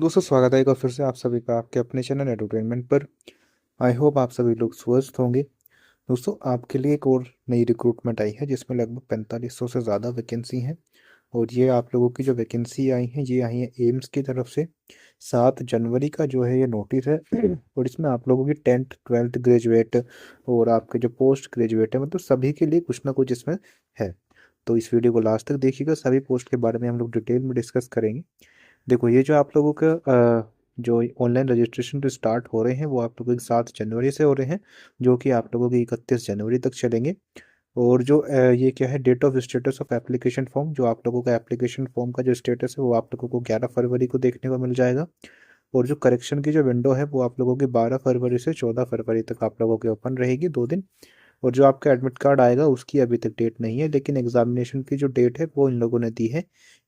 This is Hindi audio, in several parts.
दोस्तों स्वागत है एक बार फिर से आप सभी का आपके अपने चैनल एंटरटेनमेंट पर। आई होप आप सभी लोग स्वस्थ होंगे। दोस्तों आपके लिए एक और नई रिक्रूटमेंट आई है जिसमें लगभग 4500 से ज़्यादा वैकेंसी हैं। और ये आप लोगों की जो वैकेंसी आई हैं ये आई है एम्स की तरफ से। 7 जनवरी का जो है ये नोटिस है और इसमें आप लोगों की 10th 12th ग्रेजुएट और आपके जो पोस्ट ग्रेजुएट है मतलब सभी के लिए कुछ ना कुछ इसमें है। तो इस वीडियो को लास्ट तक देखिएगा, सभी पोस्ट के बारे में हम लोग डिटेल में डिस्कस करेंगे। देखो ये जो आप लोगों का जो ऑनलाइन रजिस्ट्रेशन जो स्टार्ट हो रहे हैं वो आप लोगों के 7 जनवरी से हो रहे हैं, जो कि आप लोगों के 31 जनवरी तक चलेंगे। और जो ये क्या है, date of status of application form, जो आप लोगों का एप्लीकेशन फॉर्म का जो स्टेटस है वो आप लोगों को 11 फरवरी को देखने को मिल जाएगा। और जो करेक्शन की जो विंडो है वो आप लोगों की 12 फरवरी से 14 फरवरी तक आप लोगों की ओपन रहेगी, 2 दिन। और जो आपका एडमिट कार्ड आएगा उसकी अभी तक डेट नहीं है, लेकिन एग्जामिनेशन की जो डेट है वो इन लोगों ने दी है।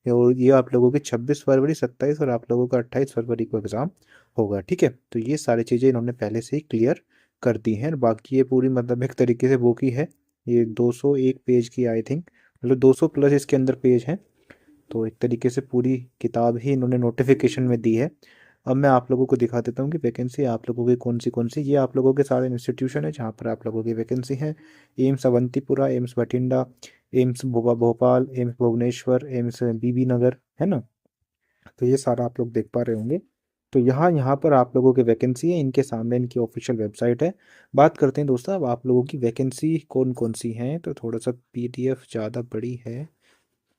और ये आप लोगों की 26 फरवरी, 27 और आप लोगों का 28 फरवरी को एग्ज़ाम होगा। ठीक है, तो ये सारी चीज़ें इन्होंने पहले से ही क्लियर कर दी हैं। बाकी ये पूरी मतलब एक तरीके से बुक ही है। ये 201 पेज की आई थिंक, मतलब 200 प्लस इसके अंदर पेज हैं। तो एक तरीके से पूरी किताब ही इन्होंने नोटिफिकेशन में दी है। अब मैं आप लोगों को दिखा देता हूँ कि वैकेंसी आप लोगों की कौन सी। ये आप लोगों के सारे इंस्टीट्यूशन है जहाँ पर आप लोगों की वैकेंसी है। एम्स अवंतीपुरा, एम्स बठिंडा, एम्स भोपाल, एम्स भुवनेश्वर, एम्स बीबी नगर, है ना। तो ये सारा आप लोग देख पा रहे होंगे। तो यहाँ यहाँ पर आप लोगों की वैकेंसी है, इनके सामने इनकी ऑफिशियल वेबसाइट है। बात करते हैं दोस्तों अब आप लोगों की वैकेंसी कौन कौन सी हैं। तो थोड़ा सा पीडीएफ ज़्यादा बड़ी है,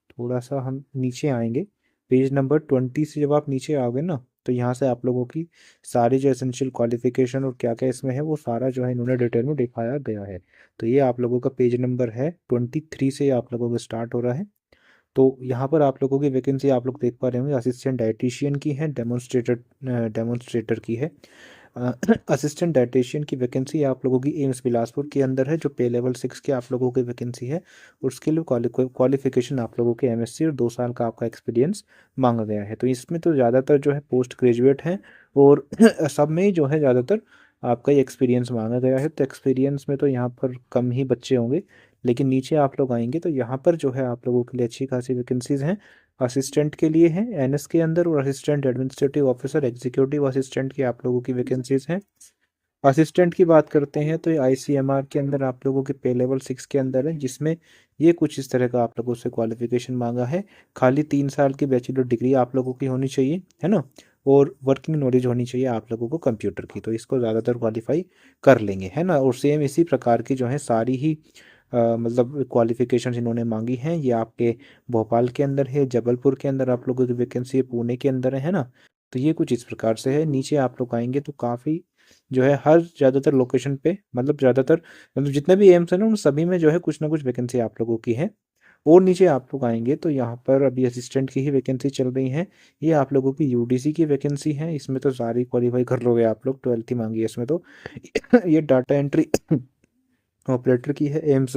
थोड़ा सा हम नीचे आएंगे। पेज नंबर 20 से जब आप नीचे आओगे ना, तो यहाँ से आप लोगों की सारी जो एसेंशियल क्वालिफिकेशन और क्या क्या इसमें है वो सारा जो है इन्होंने डिटेल में दिखाया गया है। तो ये आप लोगों का पेज नंबर है 23 से आप लोगों का स्टार्ट हो रहा है। तो यहाँ पर आप लोगों की वैकेंसी आप लोग देख पा रहे होंगे, असिस्टेंट डाइटिशियन की है, डेमोन्स्ट्रेटर की है। असिस्टेंट डाइटिशियन की वैकेंसी आप लोगों की एम्स बिलासपुर के अंदर है, जो पे लेवल 6 की आप लोगों की वैकेंसी है। और उसके लिए क्वालिफिकेशन आप लोगों के एमएससी और 2 साल का आपका एक्सपीरियंस मांगा गया है। तो इसमें तो ज़्यादातर जो है पोस्ट ग्रेजुएट हैं और सब में ही जो है ज़्यादातर आपका ही एक्सपीरियंस मांगा गया है। तो एक्सपीरियंस में तो यहाँ पर कम ही बच्चे होंगे, लेकिन नीचे आप लोग आएंगे तो यहाँ पर जो है आप लोगों के लिए अच्छी खासी वैकेंसीज हैं। असिस्टेंट के लिए हैं एनएस के अंदर, और assistant administrative officer, executive assistant की आप लोगों की वैकेंसीज हैं। असिस्टेंट की बात करते हैं तो ये आईसीएमआर के अंदर आप लोगों के पे लेवल 6 के अंदर है, जिसमें ये कुछ इस तरह का आप लोगों से क्वालिफिकेशन मांगा है। खाली 3 साल की बैचलर डिग्री आप लोगों की होनी चाहिए, है ना। और वर्किंग नॉलेज होनी चाहिए आप लोगों को कंप्यूटर की, तो इसको ज़्यादातर क्वालिफाई कर लेंगे, है ना। और सेम इसी प्रकार की जो है सारी ही मतलब क्वालिफिकेशन इन्होंने मांगी हैं। ये आपके भोपाल के अंदर है, जबलपुर के अंदर आप लोगों की वैकेंसी है, पुणे के अंदर है ना। तो ये कुछ इस प्रकार से है। नीचे आप लोग आएंगे तो काफ़ी जो है हर ज़्यादातर लोकेशन पे, मतलब ज़्यादातर मतलब जितने भी एम्स हैं ना उन सभी में जो है कुछ ना कुछ वैकेंसी आप लोगों की है। और नीचे आप लोग आएंगे तो यहाँ पर अभी असिस्टेंट की ही वैकेंसी चल रही है। ये आप लोगों की यूडीसी की वैकेंसी है, इसमें तो सारी क्वालिफाई कर लोगे आप लोग, 12th ही मांगी है इसमें तो। ये डाटा एंट्री ऑपरेटर की है, एम्स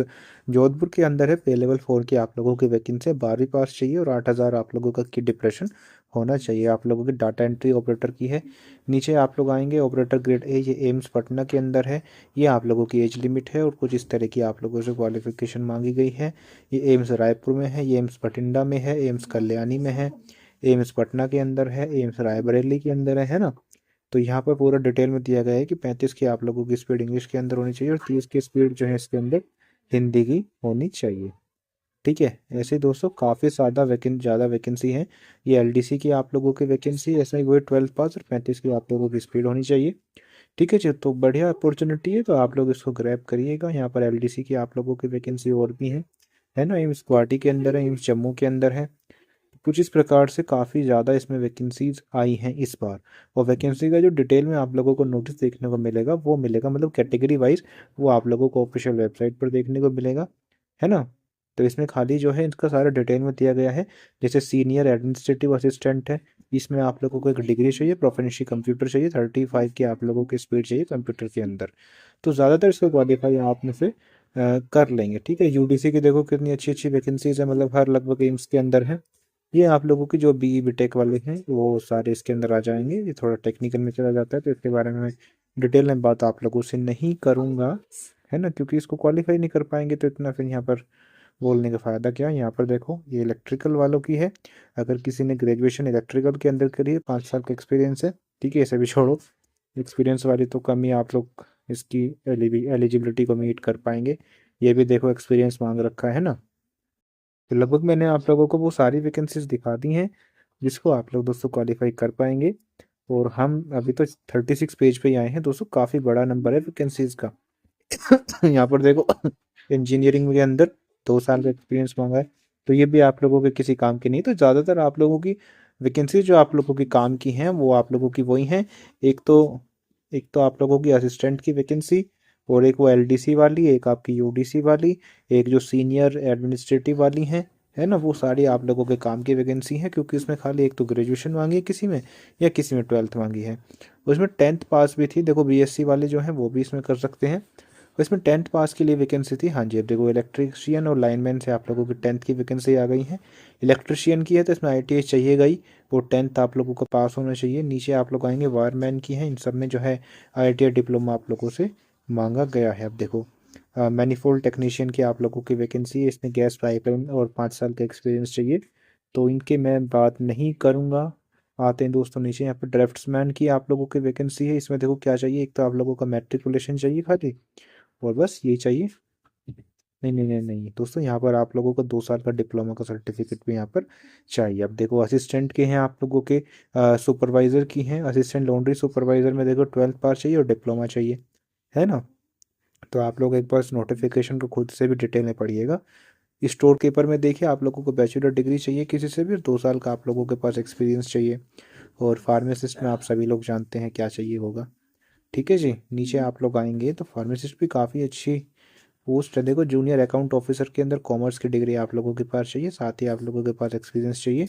जोधपुर के अंदर है, पे लेवल 4 की आप लोगों की वैकेंसी है, 12वीं पास चाहिए और 8,000 आप लोगों का की डिप्रेशन होना चाहिए। आप लोगों की डाटा एंट्री ऑपरेटर की है। नीचे आप लोग आएंगे ऑपरेटर ग्रेड ए, ये एम्स पटना के अंदर है। ये आप लोगों की एज लिमिट है और कुछ इस तरह की आप लोगों से क्वालिफिकेशन मांगी गई है। ये एम्स रायपुर में है, ये एम्स बठिंडा में है, एम्स कल्याणी में है, एम्स पटना के अंदर है, एम्स रायबरेली के अंदर है ना। तो यहाँ पर पूरा डिटेल में दिया गया है कि 35 की आप लोगों की स्पीड इंग्लिश के अंदर होनी चाहिए और 30 की स्पीड जो है इसके अंदर हिंदी की होनी चाहिए। ठीक है, ऐसे ही दोस्तों काफ़ी ज़्यादा वैकेंसी है। ये एलडीसी की आप लोगों की वैकेंसी ऐसा ही वही 12th पास और 35 की आप लोगों की स्पीड होनी चाहिए। ठीक है जी, तो बढ़िया अपॉर्चुनिटी है, तो आप लोग इसको ग्रैब करिएगा। यहाँ पर एलडीसी की आप लोगों की वैकेंसी और भी है ना। एम्स गुवाहाटी के अंदर है, एम्स जम्मू के अंदर है। कुछ इस प्रकार से काफ़ी ज़्यादा इसमें वैकेंसीज आई हैं इस बार। और वैकेंसी का जो डिटेल में आप लोगों को नोटिस देखने को मिलेगा वो मिलेगा मतलब कैटेगरी वाइज, वो आप लोगों को ऑफिशियल वेबसाइट पर देखने को मिलेगा, है ना। तो इसमें खाली जो है इसका सारा डिटेल में दिया गया है। जैसे सीनियर एडमिनिस्ट्रेटिव असिस्टेंट है, इसमें आप लोगों को एक डिग्री चाहिए, प्रोफिशिएंसी कंप्यूटर चाहिए, 35 की आप लोगों की स्पीड चाहिए कंप्यूटर के अंदर। तो ज़्यादातर इसको क्वालिफाई आप में से कर लेंगे। ठीक है, यूडीसी की देखो कितनी अच्छी अच्छी वैकेंसीज है, मतलब हर लगभग एम्स के अंदर है। ये आप लोगों की जो बी बीटेक वाले हैं वो सारे इसके अंदर आ जाएंगे। ये थोड़ा टेक्निकल में चला जाता है तो इसके बारे में मैं डिटेल में बात आप लोगों से नहीं करूंगा, है ना, क्योंकि इसको क्वालिफाई नहीं कर पाएंगे तो इतना फिर यहाँ पर बोलने का फ़ायदा क्या है, यहाँ पर देखो ये इलेक्ट्रिकल वालों की है। अगर किसी ने ग्रेजुएशन इलेक्ट्रिकल के अंदर करी है, 5 साल का एक्सपीरियंस है, ठीक है, इसे भी छोड़ो। एक्सपीरियंस वाली तो कम ही आप लोग इसकी एलिजिबिलिटी को मीट कर पाएंगे। ये भी देखो एक्सपीरियंस मांग रखा है ना। तो लगभग मैंने आप लोगों को वो सारी वैकेंसीज दिखा दी हैं जिसको आप लोग दोस्तों क्वालिफाई कर पाएंगे। और हम अभी तो 36 पेज पे ही आए हैं दोस्तों, काफ़ी बड़ा नंबर है वैकेंसीज का। यहाँ पर देखो इंजीनियरिंग के अंदर 2 साल का एक्सपीरियंस मांगा है। तो ये भी आप लोगों के किसी काम की नहीं, तो ज़्यादातर आप लोगों की वैकेंसी जो आप लोगों की काम की हैं वो आप लोगों की वही हैं। एक तो एक तो आप लोगों की असिस्टेंट की वैकेंसी, और एक वो एलडीसी वाली, एक आपकी यूडीसी वाली, एक जो सीनियर एडमिनिस्ट्रेटिव वाली है ना, वो सारी आप लोगों के काम की वैकेंसी है। क्योंकि उसमें खाली एक तो ग्रेजुएशन मांगी है किसी में, या किसी में 12th मांगी है। उसमें 10th पास भी थी, देखो बीएससी वाले जो हैं वो भी इसमें कर सकते हैं। और इसमें 10th पास के लिए वैकेंसी थी। हाँ जी, अब देखो इलेक्ट्रीशियन और लाइनमैन से आप लोगों की 10th की वैकेंसी आ गई है। इलेक्ट्रिशियन की है तो इसमें आईटीआई चाहिएगा ही, वो 10th आप लोगों को पास होना चाहिए। नीचे आप लोग आएंगे वायरमैन की है, इन सब में जो है आईटीआई डिप्लोमा आप लोगों से मांगा गया है। अब देखो मैनिफोल्ड टेक्नीशियन की आप लोगों की वैकेंसी है, इसमें गैस पाइपलाइन और 5 साल का एक्सपीरियंस चाहिए, तो इनके मैं बात नहीं करूँगा। आते हैं दोस्तों नीचे, यहाँ पर ड्राफ्ट्समैन की आप लोगों की वैकेंसी है। इसमें देखो क्या चाहिए, एक तो आप लोगों का मैट्रिकुलेशन चाहिए खाली, और बस यही चाहिए। नहीं नहीं नहीं नहीं दोस्तों, यहाँ पर आप लोगों को 2 साल का डिप्लोमा का सर्टिफिकेट भी यहाँ पर चाहिए। अब देखो असिस्टेंट के हैं आप लोगों के, सुपरवाइजर की हैं, असिस्टेंट लॉन्ड्री सुपरवाइजर में देखो 12th पास चाहिए और डिप्लोमा चाहिए, है ना। तो आप लोग एक बार इस नोटिफिकेशन को खुद से भी डिटेल में पढ़िएगा। स्टोर कीपर में देखिए आप लोगों को बैचलर डिग्री चाहिए किसी से भी, और 2 साल का आप लोगों के पास एक्सपीरियंस चाहिए। और फार्मासिस्ट में आप सभी लोग जानते हैं क्या चाहिए होगा, ठीक है जी। नीचे आप लोग आएंगे तो फार्मासिस्ट भी काफ़ी अच्छी पोस्ट है। देखो जूनियर अकाउंट ऑफिसर के अंदर कॉमर्स की डिग्री आप लोगों के पास चाहिए, साथ ही आप लोगों के पास एक्सपीरियंस चाहिए।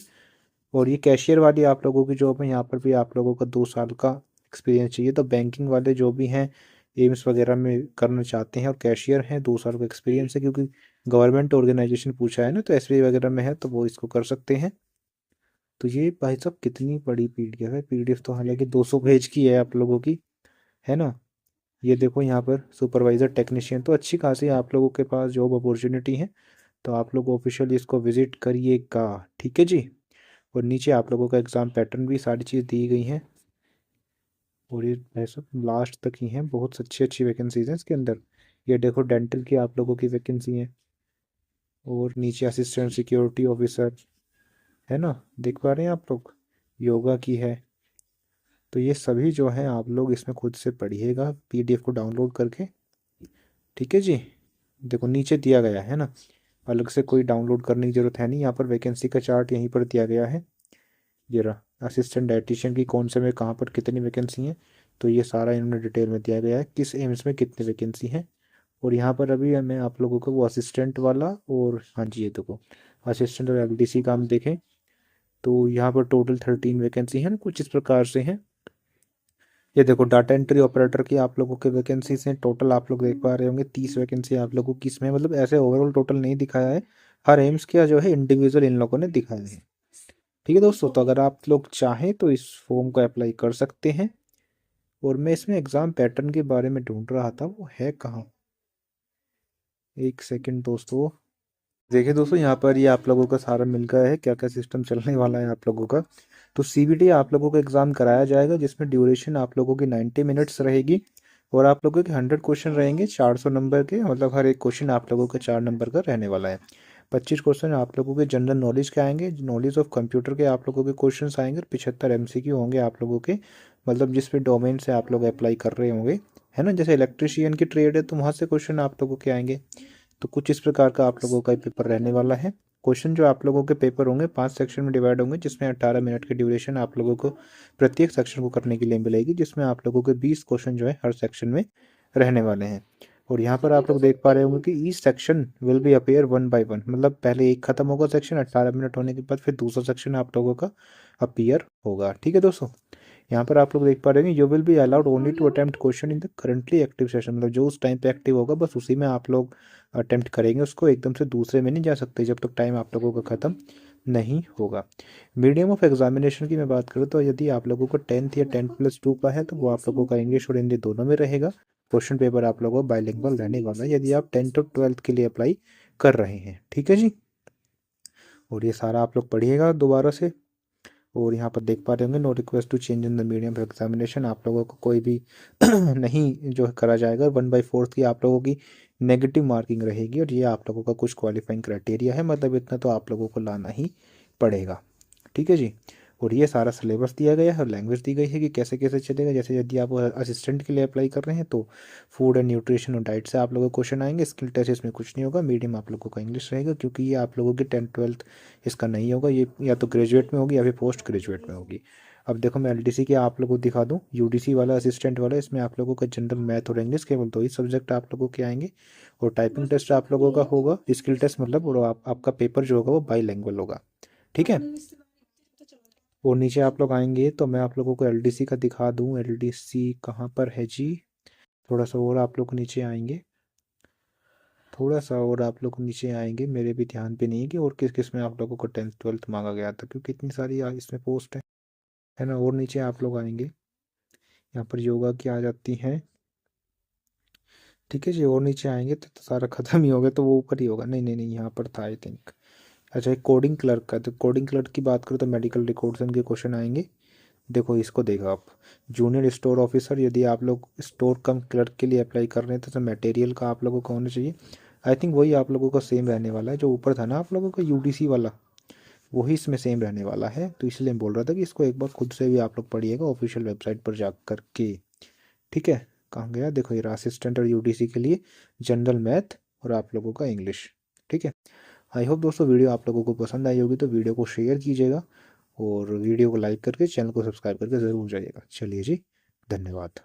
और ये कैशियर वाली आप लोगों की जॉब है, यहाँ पर भी आप लोगों का 2 साल का एक्सपीरियंस चाहिए। तो बैंकिंग वाले जो भी हैं, एम्स वगैरह में करना चाहते हैं और कैशियर हैं, 2 साल का एक्सपीरियंस है, क्योंकि गवर्नमेंट ऑर्गेनाइजेशन पूछा है ना, तो एसबीआई वगैरह में है तो वो इसको कर सकते हैं। तो ये भाई साहब कितनी बड़ी पीडीएफ है, पीडीएफ तो हालांकि 200 पेज की है आप लोगों की, है ना। ये देखो यहाँ पर सुपरवाइजर टेक्नीशियन, तो अच्छी खासी आप लोगों के पास जॉब अपॉर्चुनिटी है। तो आप लोग ऑफिशियली इसको विजिट करिएगा, ठीक है जी। और नीचे आप लोगों का एग्ज़ाम पैटर्न भी सारी चीज़ दी गई हैं, और ये ऐसा लास्ट तक ही हैं, बहुत अच्छी अच्छी वैकेंसीज हैं इसके अंदर। ये देखो डेंटल की आप लोगों की वैकेंसी है, और नीचे असिस्टेंट सिक्योरिटी ऑफिसर, है ना, देख पा रहे हैं आप लोग, योगा की है। तो ये सभी जो है आप लोग इसमें खुद से पढ़िएगा पीडीएफ को डाउनलोड करके, ठीक है जी। देखो नीचे दिया गया है ना, अलग से कोई डाउनलोड करने की ज़रूरत है नहीं, यहाँ पर वैकेंसी का चार्ट यहीं पर दिया गया है। ये रहा असिस्टेंट डाइटिशियन की कौन से में कहाँ पर कितनी वैकेंसी हैं, तो ये सारा इन्होंने डिटेल में दिया गया है किस एम्स में कितनी वैकेंसी हैं। और यहाँ पर अभी मैं आप लोगों को वो असिस्टेंट वाला, और हाँ जी ये देखो असिस्टेंट और एलडीसी काम देखें, तो यहाँ पर टोटल 13 वैकेंसी है ना, कुछ इस प्रकार से हैं। ये देखो डाटा एंट्री ऑपरेटर की आप लोगों के वैकेंसीज हैं, टोटल आप लोग देख पा रहे होंगे 30 वैकेंसी आप लोगों की इसमें, मतलब ऐसे ओवरऑल टोटल नहीं दिखाया है, हर एम्स का जो है इंडिविजुअल इन लोगों ने दिखाया है। ठीक है दोस्तों, तो अगर आप लोग चाहें तो इस फॉर्म को अप्लाई कर सकते हैं। और मैं इसमें एग्ज़ाम पैटर्न के बारे में ढूंढ रहा था, वो है कहाँ, एक सेकंड दोस्तों। देखिए दोस्तों यहाँ पर ये आप लोगों का सारा मिल गया है, क्या क्या सिस्टम चलने वाला है आप लोगों का। तो सीबीटी आप लोगों का एग्ज़ाम कराया जाएगा, जिसमें ड्यूरेशन आप लोगों की 90 मिनट्स रहेगी। और आप लोगों के 100 क्वेश्चन रहेंगे 400 नंबर के, मतलब हर एक क्वेश्चन आप लोगों का 4 नंबर का रहने वाला है। 25 क्वेश्चन आप लोगों के जनरल नॉलेज के आएंगे, नॉलेज ऑफ कंप्यूटर के आप लोगों के क्वेश्चन आएंगे, और 75 एमसीक्यू होंगे आप लोगों के, मतलब जिस भी डोमेन से आप लोग अप्लाई कर रहे होंगे, है ना। जैसे इलेक्ट्रिशियन की ट्रेड है तो वहाँ से क्वेश्चन आप लोगों के आएंगे। तो कुछ इस प्रकार का आप लोगों का पेपर रहने वाला है। क्वेश्चन जो आप लोगों के पेपर होंगे 5 सेक्शन में डिवाइड होंगे, जिसमें 18 मिनट की ड्यूरेशन आप लोगों को प्रत्येक सेक्शन को करने के लिए मिलेगी, जिसमें आप लोगों के 20 क्वेश्चन जो है हर सेक्शन में रहने वाले हैं। और यहाँ पर आप लोग देख पा रहे होंगे कि each section will be appear 1 by 1, मतलब पहले एक खत्म होगा सेक्शन 18 मिनट होने के बाद, फिर दूसरा सेक्शन आप लोगों का अपीयर होगा, ठीक है दोस्तों। यहाँ पर आप लोग देख पा रहे हैं, you will be allowed only to attempt question in the currently active session, मतलब जो उस टाइम पे एक्टिव होगा बस उसी में आप लोग अटेम्प्ट करेंगे उसको, एकदम से दूसरे में नहीं जा सकते जब तक टाइम आप लोगों का ख़त्म नहीं होगा। मीडियम ऑफ एग्जामिनेशन की मैं बात करूँ तो यदि आप लोगों को 10th या 10+2 का है तो वो आप लोगों का इंग्लिश और हिंदी दोनों में रहेगा। क्वेश्चन पेपर आप लोगों को बाइलिंगुअल रहने वाला है। यदि आप 10th और 12th के लिए अप्लाई कर रहे हैं। ठीक है जी, और ये सारा आप लोग पढ़िएगा दोबारा से। और यहाँ पर देख पा रहे होंगे, no request to change in the medium of examination, आप लोगों को कोई भी नहीं जो करा जाएगा। 1/4 की आप लोगों की नेगेटिव मार्किंग रहेगी, और ये आप लोगों का कुछ क्वालिफाइंग क्राइटेरिया है, मतलब इतना तो आप लोगों को लाना ही पड़ेगा। ठीक है जी, और ये सारा सिलेबस दिया गया है और लैंग्वेज दी गई है कि कैसे कैसे चलेगा। जैसे यदि आप असिस्टेंट के लिए अप्लाई कर रहे हैं तो फूड एंड न्यूट्रिशन और डाइट से आप लोगों को क्वेश्चन आएंगे। स्किल टेस्ट इसमें कुछ नहीं होगा, मीडियम आप लोगों का इंग्लिश रहेगा, क्योंकि ये आप लोगों की 10th-12th इसका नहीं होगा, ये या तो ग्रेजुएट में होगी या फिर पोस्ट ग्रेजुएट में होगी। अब देखो मैं एलडीसी के आप लोगों को दिखा दूं, यूडीसी वाला असिस्टेंट वाला, इसमें आप लोगों का जनरल मैथ और इंग्लिश केवल 2 ही सब्जेक्ट आप लोगों के आएंगे। और टाइपिंग टेस्ट आप लोगों का होगा, स्किल टेस्ट मतलब, और आपका पेपर जो होगा वो बाईलैंग्वेज होगा। ठीक है, और नीचे आप लोग आएंगे तो मैं आप लोगों को एलडीसी का दिखा दूं। एलडीसी कहाँ पर है जी, थोड़ा सा और आप लोग नीचे आएंगे, थोड़ा सा और आप लोग नीचे आएंगे, मेरे भी ध्यान पे नहीं है कि और किस किस में आप लोगों को 10th-12th मांगा गया था, क्योंकि इतनी सारी इसमें पोस्ट है ना। और नीचे आप लोग आएंगे, यहाँ पर योगा की आ जाती हैं। ठीक है जी, और नीचे आएंगे तो सारा खत्म ही हो गया, तो वो ऊपर ही होगा। नहीं नहीं नहीं, यहाँ पर था आई थिंक। अच्छा, एक कोडिंग क्लर्क का, तो कोडिंग क्लर्क की बात करो तो मेडिकल रिकॉर्ड्स के क्वेश्चन आएंगे। देखो इसको देखो आप, जूनियर स्टोर ऑफिसर, यदि आप लोग स्टोर कम क्लर्क के लिए अप्लाई कर रहे हैं तो मटेरियल का आप लोगों को होना चाहिए। आई थिंक वही आप लोगों का सेम रहने वाला है, जो ऊपर था ना आप लोगों का यूडीसी वाला, वही इसमें सेम रहने वाला है। तो इसलिए मैं बोल रहा था कि इसको एक बार खुद से भी आप लोग पढ़िएगा ऑफिशियल वेबसाइट पर जा कर के। ठीक है, कहाँ गया, देखो ये असिस्टेंट और यूडीसी के लिए जनरल मैथ और आप लोगों का इंग्लिश। ठीक है, आई होप दोस्तों वीडियो आप लोगों को पसंद आई होगी, तो वीडियो को शेयर कीजिएगा और वीडियो को लाइक करके चैनल को सब्सक्राइब करके ज़रूर जाइएगा। चलिए जी, धन्यवाद।